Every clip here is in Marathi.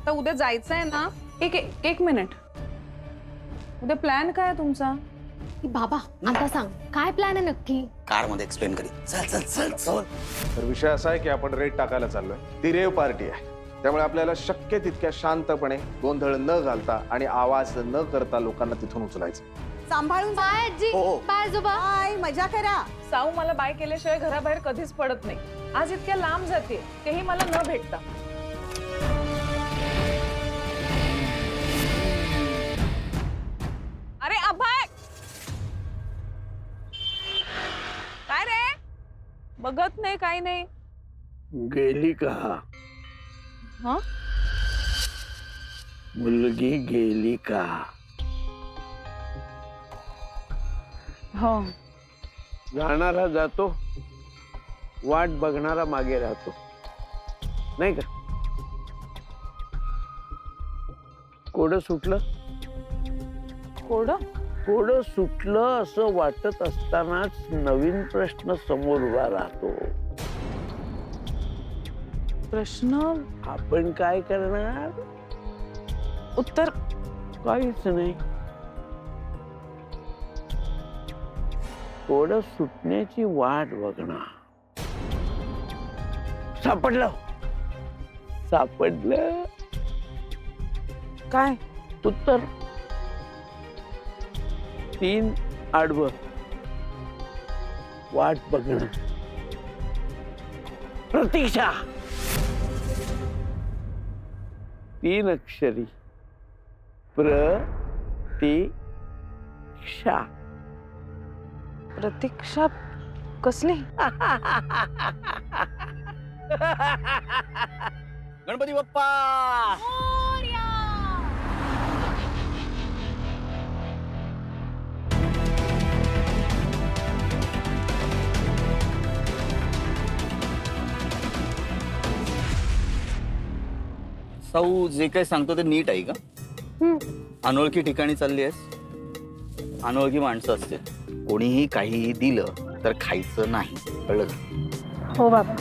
आता उद्या जायचंय ना? एक मिनिट, उद्या प्लॅन काय आहे तुमचा? बाबा आता सांग काय प्लॅन आहे नक्की? कार मध्ये एक्सप्लेन करी. चल चल चल चल. तर विषय असा आहे की आपण रेट टाकायला चाललोय. ती रेव पार्टी आहे, त्यामुळे आपल्याला शक्य तितक्या शांतपणे, गोंधळ न घालता आणि आवाज न करता लोकांना तिथून उचलायचं. सांभाळून जा. बाय आजी, हो. बाय आजोबा. बाय, मजा करा. साऊ मला बाय केल्याशिवाय घराबाहेर कधीच पडत नाही. आज इतक्या लांब जाते, तेही मला न भेटता. अरे अभय, काय रे? बघत नाही, काही नाही. गेली का? हा, मुलगी गेली का? हो. जाणारा जातो, वाट बघणारा मागे राहतो, नाही का? कोडं सुटलं? कोड? कोडं सुटलं असं वाटत असतानाच नवीन प्रश्न समोर उभा राहतो. प्रश्न? आपण काय करणार? उत्तर? काहीच नाही. कोडं सुटण्याची वाट बघणार. सापडलं, सापडलं. काय? उत्तर 3 आडवं. वाट बघणं, प्रतीक्षा. 3 अक्षरी. प्रतीक्षा. प्रतीक्षा कसली? गणपती बाप्पा. साऊ, जे काही सांगतो ते नीट आहे का? अनोळखी ठिकाणी चालली आहेस. अनोळखी माणसं असते, कोणीही काहीही दिलं तर खायचं नाही, कळलं का? हो बाबा.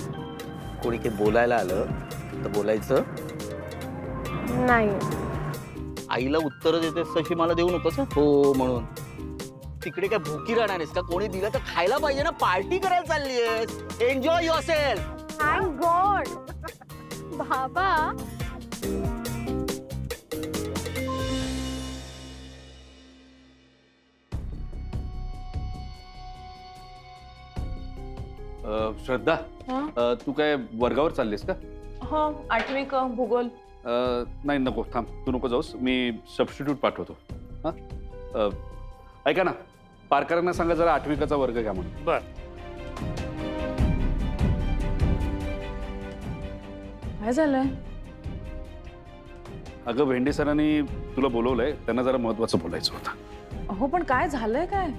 कोणी काही बोलायला आलं तर बोलायचं नाही. आईला उत्तर देतेस तशी मला देऊ नकोस हं? हो म्हणून. तिकडे काय भुकी राहणार आहेस का? कोणी दिलं तर खायला पाहिजे ना. पार्टी करायला चालली आहेस. Enjoy yourself. Thank God. बाबा श्रद्धा, हा? तू काय वर्गावर चाललीस का? हो, 8वी क भूगोल. नाही नको, थांब, तू नको जाऊस, मी सबस्टिट्यूट पाठवतो. हां, ऐका ना, पारकरांना सांगा जरा 8वी चा वर्ग घ्या म्हणून. बर. काय झालंय? अगं, भेंडे सरांनी तुला बोलवलंय, त्यांना जरा महत्वाचं बोलायचं होतं. हो, पण काय झालंय? काय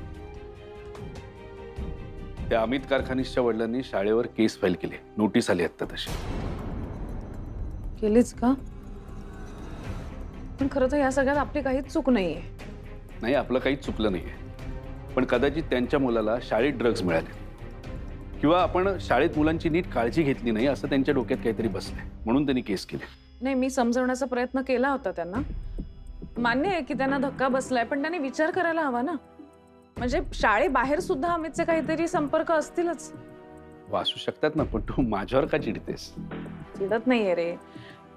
त्या अमित कारखानीसच्या वडिलांनी शाळेवर केस फाईल केली. नोटीस आली आता तशी. केलीच का? पण खरं तर या सगळ्यात आपली काहीच चूक नाहीये. नाही, आपलं काहीच चुकलं नाहीये, पण कदाचित त्यांच्या मुलाला शाळेत ड्रग्ज मिळाले किंवा आपण शाळेत मुलांची नीट काळजी घेतली नाही असं त्यांच्या डोक्यात काहीतरी बसलंय, म्हणून त्यांनी केस केली. नाही, मी समजवण्याचा प्रयत्न केला होता त्यांना. मान्य आहे की त्यांना धक्का बसलाय, पण त्यांनी विचार करायला हवा ना. म्हणजे शाळेबाहेर सुद्धा अमितचे काहीतरी संपर्क असतीलच. वाचू शकतात ना, पण तू माझ्यावर का चिडतेस? चिडत नाहीये रे,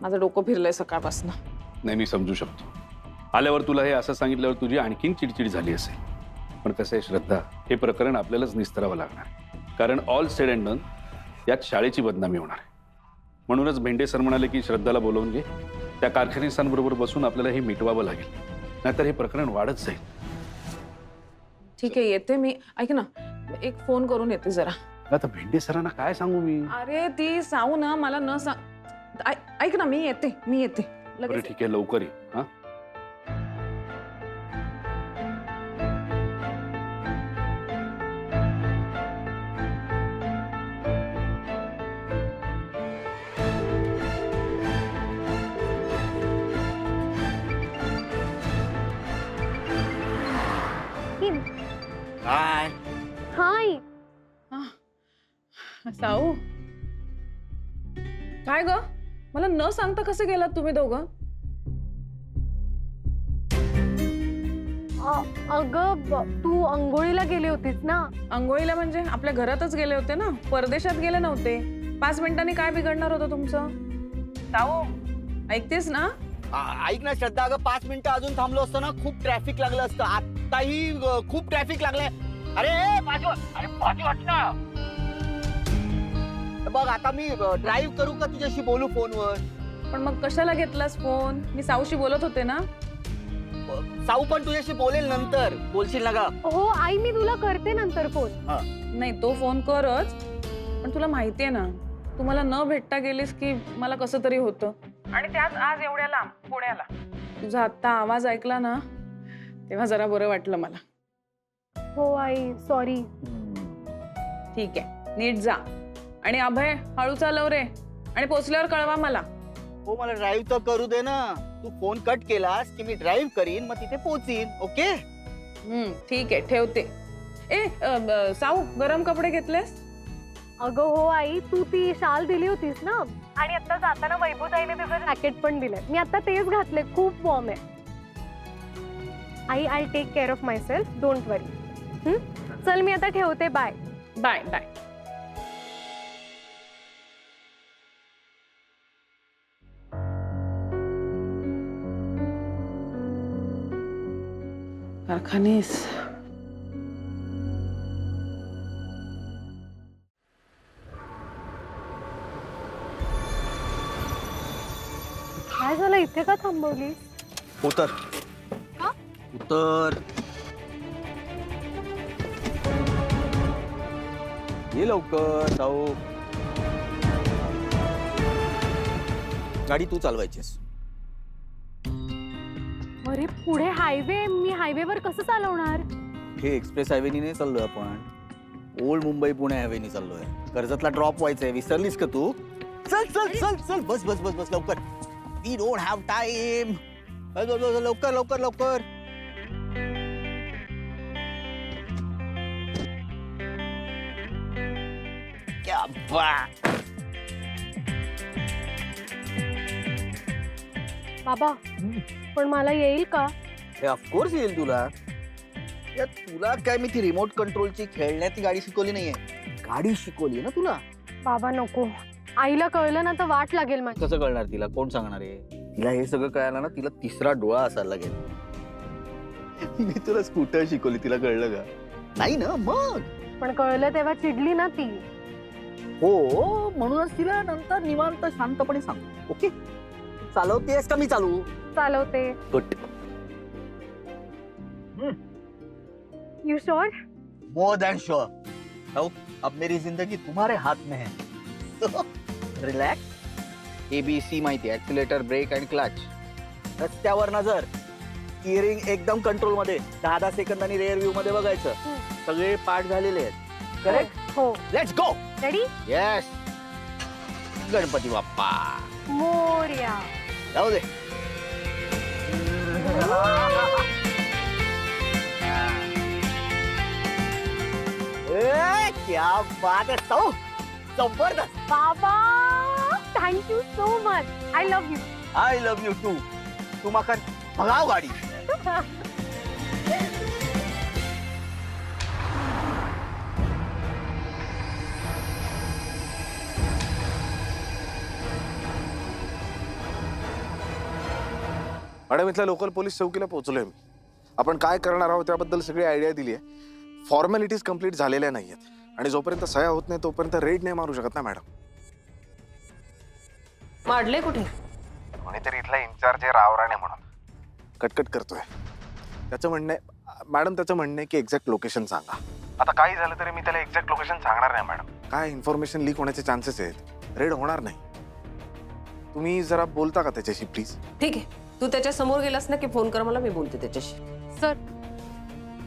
माझं डोकं फिरलंय सकाळपासून. नाही, मी समजू शकतो. आल्यावर तुला हे असं सांगितल्यावर तुझी आणखीन चिडचिड झाली असेल, पण कसं आहे श्रद्धा, हे प्रकरण आपल्यालाच निस्तरावं लागणार, कारण ऑल सेड अँड डन यात शाळेची बदनामी होणार आहे. म्हणूनच भेंडे सर म्हणाले की श्रद्धाला बोलवून घे, त्या कारखानेसांबरोबर बसून आपल्याला हे मिटवावं लागेल, नाहीतर हे प्रकरण वाढत जाईल. ठीक आहे, येते मी. ऐक ना, एक फोन करून येते जरा. आता भेंडे सरांना काय सांगू मी? अरे ती साऊ ना मला न सांग. ऐक ना, मी येते बरं लगेच. ठीक आहे, लवकर ये. हा, काय? हाय. साऊ, काय ग? मला न सांगता कसं गेलात तुम्ही दोघं? तू अंघोळीला गेली होतीस ना? आंघोळीला म्हणजे आपल्या घरातच गेले होते ना, परदेशात गेले नव्हते. 5 मिनिटांनी काय बिघडणार होतं तुमचं? ताऊ ऐकतेस ना? ऐक ना श्रद्धा, अगं 5 मिनिटं अजून थांबलो असतो ना, खूप ट्रॅफिक लागलं असतं. आताही खूप ट्रॅफिक लागलंय. अरे बाजू हट ना. बघ आता मी ड्राईव्ह करू का तुझ्याशी बोलू फोनवर? पण मग कशाला घेतलास फोन? मी साऊशी बोलत होते ना. साऊ पण तुझ्याशी बोलेल नंतर. बोलशील ना गा? हो आई, मी तुला करते नंतर फोन. नाही तो फोन करच, पण तुला माहितीये ना, तू मला न भेटता गेलीस की मला कसं तरी होतं. आणि त्यात आज एवढ्या लांब पुण्याला. तुझा आत्ता आवाज ऐकला ना, तेव्हा जरा बरं वाटलं मला. हो आई, सॉरी. ठीक आहे, नीट जा. आणि अभय हळू चालव रे, आणि पोचल्यावर कळवा मला. हो मला ड्राईव्ह तर करू दे ना. तू फोन कट केलास की मी ड्राईव्ह करीन, मग तिथे पोहोचीन. ओके ठीक आहे, ठेवते. साऊ गरम कपडे घेतलेस? अगं हो आई, तू ती शाल दिली होतीस ना, आणि आता जाताना वैभवताईने तिचं जॅकेट पण दिलंय. मी आता तेच घातले, खूप वॉर्म आहे. आई, I take care of myself, don't worry. चल मी आता ठेवते, बाय. Bye bye. कारखानेस काय झालं, इथे का थांबवली? उतर. का? उतर. ये लवकर साऊ. गाडी तू चालवायचीस. अरे पुढे हायवे, मी हायवेवर कसं चालवणार? हे एक्सप्रेस हायवेनी नाही चाललोय आपण, ओल्ड मुंबई पुणे हायवेनी चाललोय. कर्जतला ड्रॉप व्हायचंय, विसरलीस का तू? चल चल चल चल, बस बस बस बस लवकर. We don't have time. लवकर लवकर लवकर. क्या बात. बाबा, पण मला येईल का? हे ऑफकोर्स येईल तुला. या तुला काय मी ती रिमोट कंट्रोलची खेळण्याची गाडी शिकवली नाहीये, गाडी शिकवली ना तुला. बाबा नको, आईला कळलं ना तर वाट लागेल माझी. कसं कळणार तिला? कोण सांगणार आहे तिला? हे सगळं कळालं ना, तिला तिसरा डोळा असायला लागेल. मी तुला स्कूटर शिकवली, तिला कळलं का? नाही ना. मग पण कळलं तेव्हा चिडली ना ती. हो, म्हणूनच तिला नंतर निवांत शांतपणे सांग. ओके, चालवतेस का मी चालू? चालवते. Good. You sure? More than sure. Now अब मेरी जिंदगी तुम्हारे हाथ में है. रिलॅक्स. ABC माहिती आहे, ऍक्सिलेटर, ब्रेक अँड क्लच. रस्त्यावर नजर, स्टिअरिंग एकदम कंट्रोल मध्ये. 10 सेकंदांनी रेअर व्ह्यू मध्ये बघायचं. सगळे पाठ झालेले आहेत. करेक्ट? हो. Let's go. Ready? Yes. Ganpati Bappa Morya. जाऊ दे. क्या बात है साऊ, जबरदस्त. बाबा, thank you so much. I love you. I love you too. तू माका भगाव गाडी. मॅडम, इथल्या लोकल पोलीस चौकीला पोहोचलोय मी. आपण काय करणार आहोत त्याबद्दल सगळी आयडिया दिली आहे. फॉर्मॅलिटीज कम्प्लीट झालेल्या नाहीयेत, आणि जोपर्यंत सह्या होत नाही तोपर्यंत रेड नाही मारू शकत ना मॅडम. माडले कुठे? कोणीतरी इथला इन्चार्ज आहे रावराणे म्हणून, कटकट करतोय. त्याचं म्हणणं आहे मॅडम, त्याचं म्हणणं आहे की एक्झॅक्ट लोकेशन सांगा. आता काही झालं तरी मी त्याला एक्झॅक्ट लोकेशन सांगणार नाही मॅडम. काय इन्फॉर्मेशन लीक होण्याचे चान्सेस आहेत, रेड होणार नाही. तुम्ही जरा बोलता का त्याच्याशी प्लीज? ठीक आहे, तू त्याच्या समोर गेलास ना की फोन कर मला, मी बोलते त्याच्याशी. सर,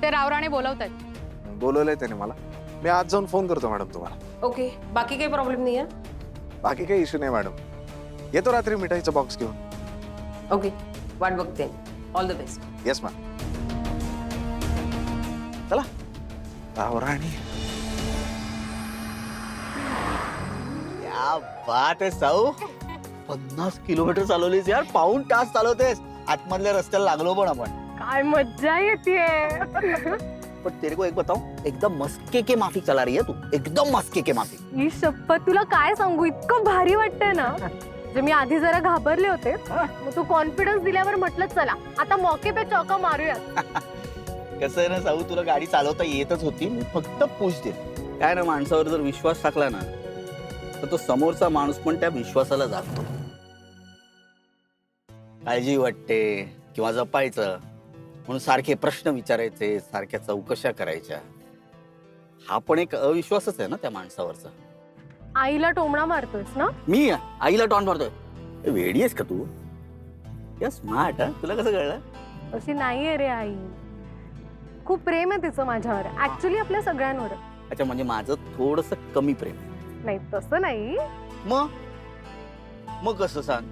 ते रावराणे बोलवतात. बोलवलंय त्याने मला. मी आज जाऊन फोन करतो मॅडम तुम्हाला. ओके, बाकी काही प्रॉब्लेम नाही आहे? बाकी काही इश्यू नाही मॅडम. येतो रात्री मिठाईचा बॉक्स घेऊन. ओके, वाट बघते. All the best. Yes ma'am. चला. रावराणी. क्या बात आहे साऊ, 50 किलोमीटर चालवलीस यार. पाऊण तास चालवतेस. आतमधल्या रस्त्याला लागलो पण आपण. काय मज्जा येते. पण तेरे को एक बताओ, एकदम मस्के के माफी चला रही है तू, एकदम मस्के के माफी. ही शपथ तुला काय सांगू, इतकं भारी वाटतंय ना. म्हणजे मी आधी जरा घाबरले होते, मग तू कॉन्फिडन्स दिल्यावर म्हटलं चला आता मौके पे चौका मारूयात. कसं आहे ना साऊ, तुला गाडी चालवता येतच होती, मी फक्त पूछ दे. काय ना, माणसावर जर विश्वास टाकला ना तर तो समोरचा माणूस पण त्या विश्वासाला जातो. काळजी वाटते किंवा जपायचं म्हणून सारखे प्रश्न विचारायचे, सारख्या चौकशा करायच्या, हा पण एक अविश्वासच आहे ना त्या माणसावरचा. आईला टोमणा मारतोयस ना. मी आईला टॉन मारतोय? ए, वेडी आहेस का तू? या स्मार्ट. तुला कसं कळलं? अशी नाहीये रे आई, खूप प्रेम आहे तिचं माझ्यावर, ऍक्च्युली आपल्या सगळ्यांवर. अच्छा, म्हणजे माझं थोडस कमी प्रेम. नाही तसं नाही. मग कसं सांग?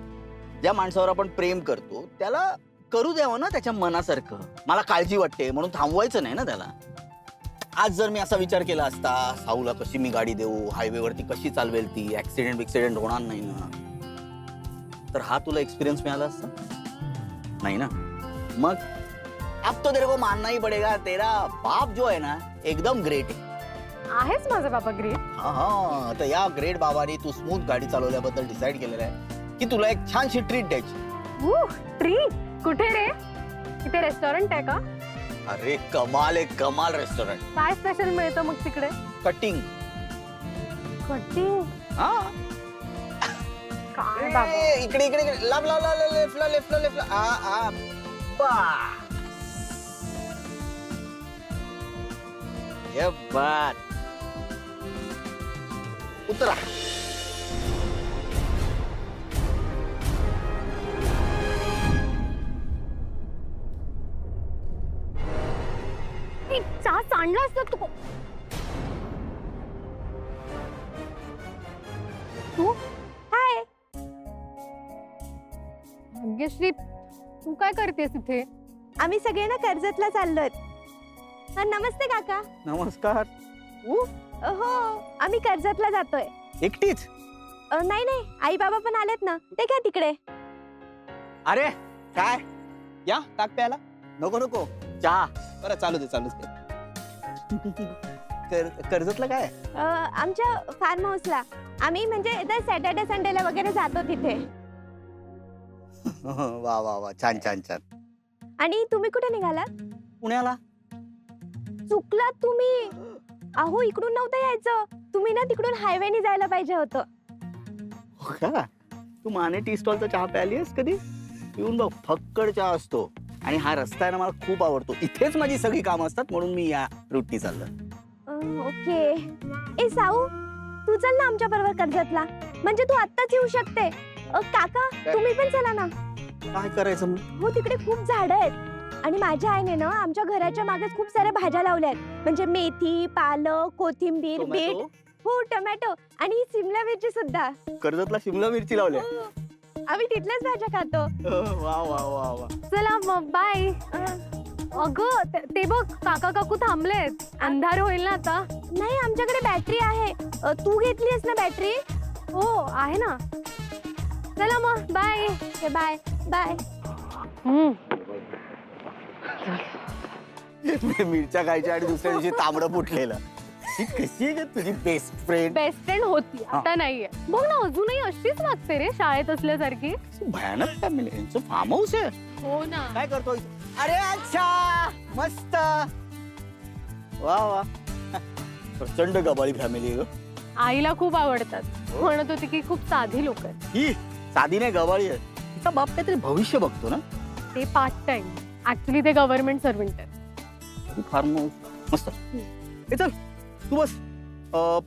ज्या माणसावर आपण प्रेम करतो त्याला करू द्यावं ना त्याच्या मनासारखं. मला काळजी वाटते म्हणून थांबवायचं नाही ना त्याला. आज जर मी असा विचार केला असता, साऊला कशी मी गाडी देऊ, हायवेवरती कशी चालवेल ती, ऍक्सिडेंट होणार नाही ना, तर हा तुला एक्सपिरियन्स मिळाला असता नाही ना. मग अब तो तेरे को मानना ही पडेगा, तेरा बाप जो है ना एकदम ग्रेट आहे. आहेच माझा बाबा ग्रेट. हा, तर या ग्रेट बाबाने तू स्मूथ गाडी चालवल्याबद्दल डिसाईड केलेलं आहे की तुला एक छानशी ट्रीट द्यायची. ट्रीट कुठे रे? इथे रेस्टॉरंट आहे का? अरे कमाल आहे, कमाल रेस्टॉरंट. काय स्पेशल मिळतं मग तिकडे? कटिंग. कटिंग? हा, काय बाबा. इकडे इकडे इकडे. लाभ लाभ लाभ, लेफ्टला लेफ्टला लेफ्टला. बस. ये बात. उतरा. चहा सांडला असतं तू. तू हाय भाग्यश्री, तू काय करतेस इथे? आम्ही सगळे ना कर्जतला चाललोय. नमस्ते काका. नमस्कार. हो, आम्ही कर्जतला जातोय. एकटीच? नाही नाही, आई बाबा पण आलेत ना, ते काय तिकडे. अरे काय, या ताक प्यायला. नको नको, चहा. बरं चालू दे चालू दे. कर्जतला काय? आमच्या फार्म हाऊसला. आम्ही म्हणजे दर सॅटर्डे संडेला वगैरे जातो तिथे. वा वा वा, छान छान छान. आणि तुम्ही कुठे निघालात? पुण्याला. चुकलात तुम्ही. अहो इकडून नव्हतं यायचं, तुम्ही ना तिकडून हायवेने जायला पाहिजे होतं. हो का? तू माने टी स्टॉलचा चहा प्यायली आहेस कधी? पिऊन बघ, फक्कड चहा असतो. आणि हा रस्ता आहे ना, मला खूप आवडतो. इथेच माझी सगळी कामं असतात म्हणून मी या रूटनी चाललो. ओके. ए साऊ, तू चल ना आमच्या बरोबर कर्जतला, म्हणजे तू आत्ताच येऊ शकते. काका तुम्ही पण चला ना. काय करायचं मग? हो, तिकडे खूप झाडं आहेत. आणि माझ्या आईने ना आमच्या घराच्या मागेच खूप साऱ्या भाज्या लावल्या आहेत, म्हणजे मेथी, पालक, कोथिंबीर, बीट. हो, टोमॅटो आणि सिमला मिरची सुद्धा. कर्जतला शिमला मिरची लावल्या? हो, आम्ही तिथल्याच भाज्या खातो. वा वा वा वा. चला मग बाय. अगं ते बघ, काका काकू थांबलेत. अंधार होईल ना आता. नाही, आमच्याकडे बॅटरी आहे. तू घेतलीस ना बॅटरी? हो आहे ना. चला मग बाय. Bye bye. मिरच्या खायच्या आणि दुसऱ्या दिवशी तांबडं फुटलेलं. ही कशी आहे ग तुझी बेस्ट फ्रेंड? बेस्ट फ्रेंड होती, आता नाहीये. बघ ना, अजूनही अशीच वागते रे, शाळेत असल्यासारखी. भयानक फॅमिली. यांचं फार्म हाऊस आहे. हो ना. काय करतोय? अरे अच्छा, मस्त. वा वा. प्रचंड गबाळी फॅमिली ग. आईला खूप आवडतात. म्हणत होती की खूप साधी लोक आहेत. ही साधी नाही, गबाळी आहे. तिचा बाप काहीतरी भविष्य बघतो ना. ते पार्ट टाइम, ऍक्च्युली ते गव्हर्नमेंट सर्व्हंट आहेत. फार्म हाऊस मस्त. हे चल तू बस.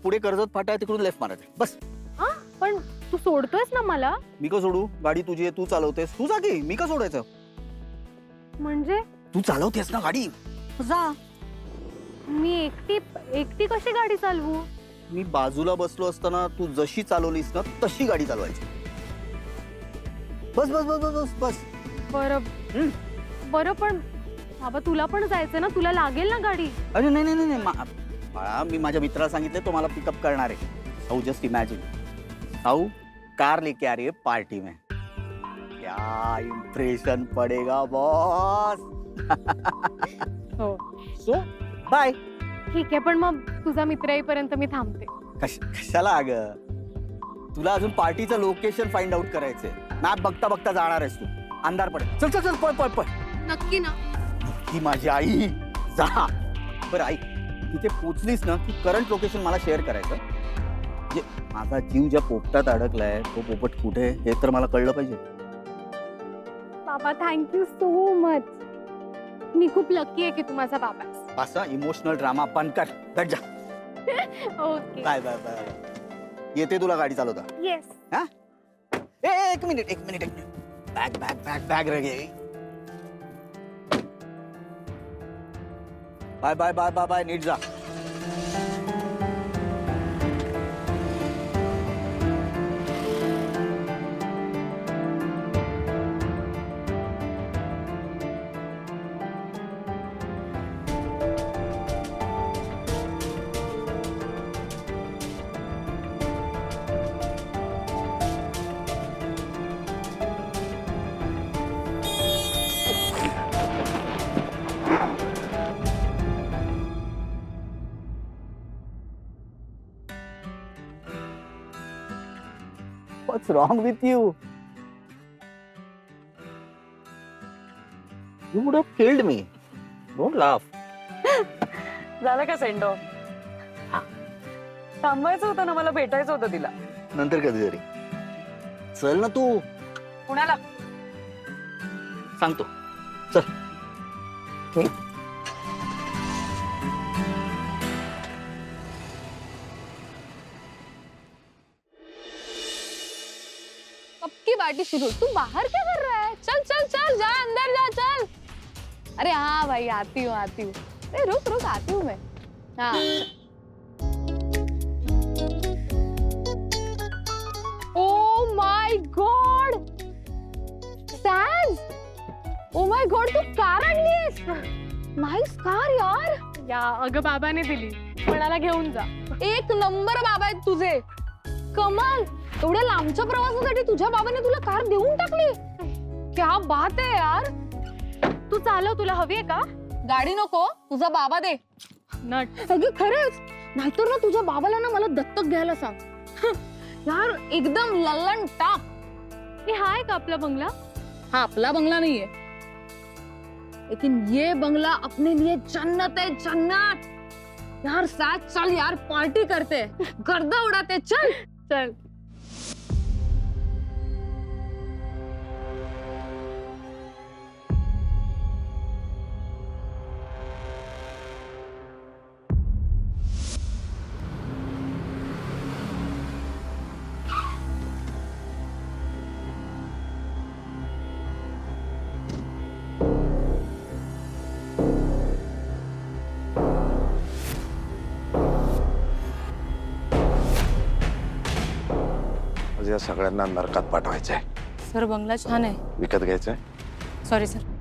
पुढे कर्जत फाटा आहे, तिकडून लेफ्ट मारायचं. बस. हा, पण तू सोडतोयस ना मला? मी का सोडू? गाडी तुझी आहे, तू चालवतेस. तू जा की, मी का सोडायचं? म्हणजे तू चालवतेस ना गाडी, जा. मी एकटी कशी गाडी चालवू? मी बाजूला बसलो असताना तू जशी चालवलीस ना तशी गाडी चालवायची. बस बस बस बस बस. बरं बरं, पण बाबा तुला पण जायचं ना, तुला लागेल ना गाडी. अरे नाही नाही नाही, बाळा, मी माझ्या मित्राला सांगितलं तो मला पिकअप करणार आहे. How just imagine, how car लेके आ रही है पार्टी में. क्या इम्प्रेशन पड़ेगा बॉस. हो सो बाय. ठीक आहे, पण मग तुझा मित्र येईपर्यंत मी थांबते. कशाला अग, तुला अजून पार्टीचं लोकेशन फाइंड आउट करायचंय. मॅप बघता बघता जाणार आहेस तू. अंधार पडेल. चल चल चल पळ पळ पळ. नक्की ना? ती माझी आई. जा. बरं आई, तिथे पोचलीस ना की करंट लोकेशन मला शेअर करायचं. म्हणजे माझा जीव ज्या पोपटात अडकलाय तो पोपट कुठे आहे हे तर मला कळलं पाहिजे. बाबा थँक्यू सो मच. मी खूप लकी आहे की तू माझा बाबा आहेस. असा इमोशनल ड्रामा बंद कर. गट जा. ओके. Bye bye bye. येते तुला गाडी चालवता. येस. एक मिनिट एक मिनिट एक minute. Bag bag bag bag रे. Bye bye bye bye bye. नीट जा. What's wrong with you? You would have killed me. Don't laugh. झालं का सेंड ऑफ? थांबवायचं होतं ना, मला भेटायचं होतं तिला. नंतर कधीतरी. चल ना तू. पुण्याला. सांगतो. चल. कब की पार्टी शुरू? तू बाहर क्या कर रहा है? चल चल चल, जा अंदर जा, चल. अरे हाँ भाई, आती हूँ आती हूँ. अरे रुक रुक, आती हूँ मैं. हाँ. Oh my God! Saz! Oh my God, तू कार आणलीस? नाईस कार यार. या अगं बाबाने दिली, म्हणाला घेऊन जा. एक नंबर बाबा आहेत तुझे. कमाल. एवढ्या लांबच्या प्रवासासाठी तुझ्या बाबाने तुला कार देऊन टाकली. क्या बात आहे यार. तू चालव, तुला हवी आहे का? गाडी नको, तुझा बाबा दे. नट. अगं खरंच, नाहीतर ना तुझ्या बाबाला ना मला दत्तक घ्यायला सांग. यार एकदम लल्लन टाप. हे हाय का आपला बंगला? हा आपला बंगला नाहीये, लेकिन ये बंगला अपने लिए जन्नत है, जन्नत. यार साथ चल यार, पार्टी करते, गर्दा उड़ाते. चल चल. या सगळ्यांना नरकात पाठवायचंय. सर बंगला छान आहे. विकत घ्यायचंय. Sorry sir.